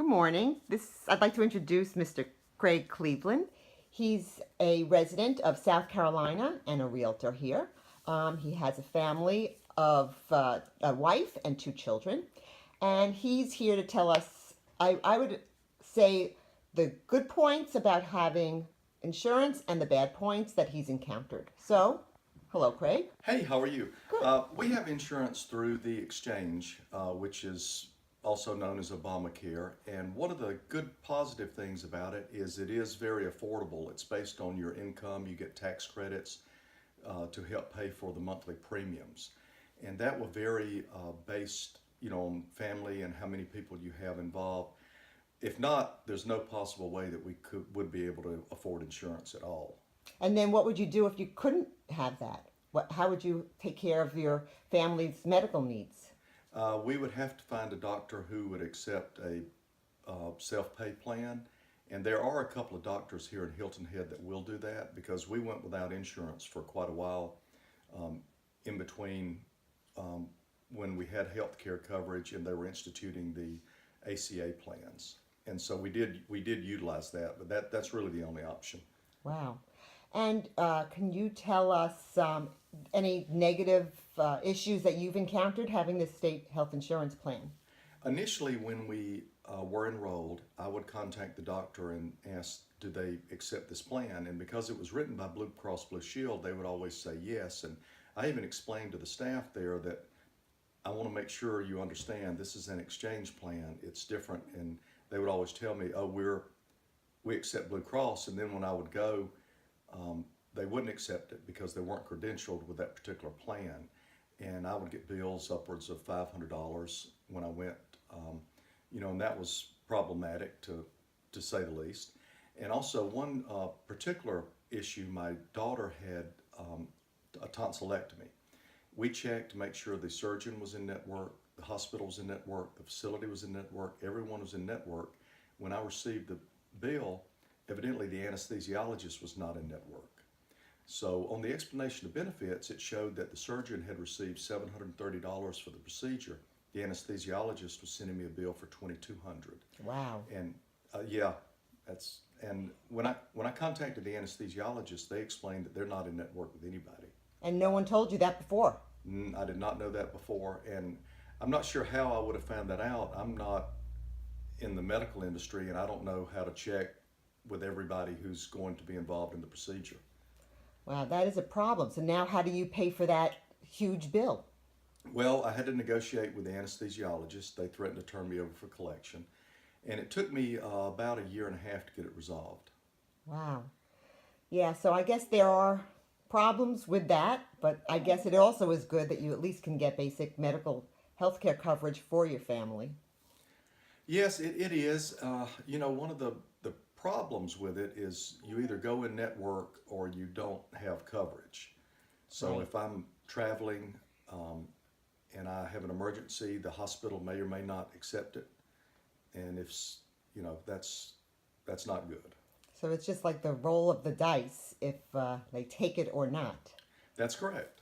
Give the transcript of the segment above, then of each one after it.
Good morning. I'd like to introduce Mr. Craig Cleveland. He's a resident of South Carolina and a realtor here. He has a family of a wife and two children, and he's here to tell us, I would say, the good points about having insurance and the bad points that he's encountered. So, hello, Craig. Hey, how are you? Good. We have insurance through the exchange, which is also known as Obamacare. And one of the good positive things about it is very affordable. It's based on your income. You get tax credits to help pay for the monthly premiums. And that will vary based, on family and how many people you have involved. If not, there's no possible way that we would be able to afford insurance at all. And then what would you do if you couldn't have that? How would you take care of your family's medical needs? We would have to find a doctor who would accept a self-pay plan. And there are a couple of doctors here in Hilton Head that will do that because we went without insurance for quite a while in between when we had health care coverage and they were instituting the ACA plans. And so we did utilize that, but that's really the only option. Wow. And can you tell us any negative issues that you've encountered having this state health insurance plan? Initially, when we were enrolled, I would contact the doctor and ask, do they accept this plan? And because it was written by Blue Cross Blue Shield, they would always say yes. And I even explained to the staff there that I want to make sure you understand this is an exchange plan. It's different. And they would always tell me, oh, we accept Blue Cross. And then when I would go, they wouldn't accept it because they weren't credentialed with that particular plan. And I would get bills upwards of $500 when I went, and that was problematic to say the least. And also one particular issue, my daughter had a tonsillectomy. We checked to make sure the surgeon was in network, the hospital was in network, the facility was in network, everyone was in network. When I received the bill, evidently the anesthesiologist was not in network. So on the explanation of benefits, it showed that the surgeon had received $730 for the procedure. The anesthesiologist was sending me a bill for $2,200. Wow. And and when I contacted the anesthesiologist, they explained that they're not in network with anybody. And no one told you that before? I did not know that before, and I'm not sure how I would have found that out. I'm not in the medical industry, and I don't know how to check with everybody who's going to be involved in the procedure. Wow, that is a problem. So now how do you pay for that huge bill? Well, I had to negotiate with the anesthesiologist. They threatened to turn me over for collection, and it took me about a year and a half to get it resolved. Wow. Yeah, so I guess there are problems with that, but I guess it also is good that you at least can get basic medical health care coverage for your family. Yes, it is. One of the problems with it is you either go in network or you don't have coverage. So Right. if I'm traveling and I have an emergency, the hospital may or may not accept it. And if, that's not good. So it's just like the roll of the dice if they take it or not. That's correct.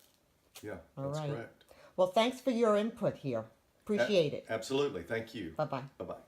Yeah, All that's right. correct. Well, thanks for your input here. Appreciate it. Absolutely. Thank you. Bye-bye. Bye-bye.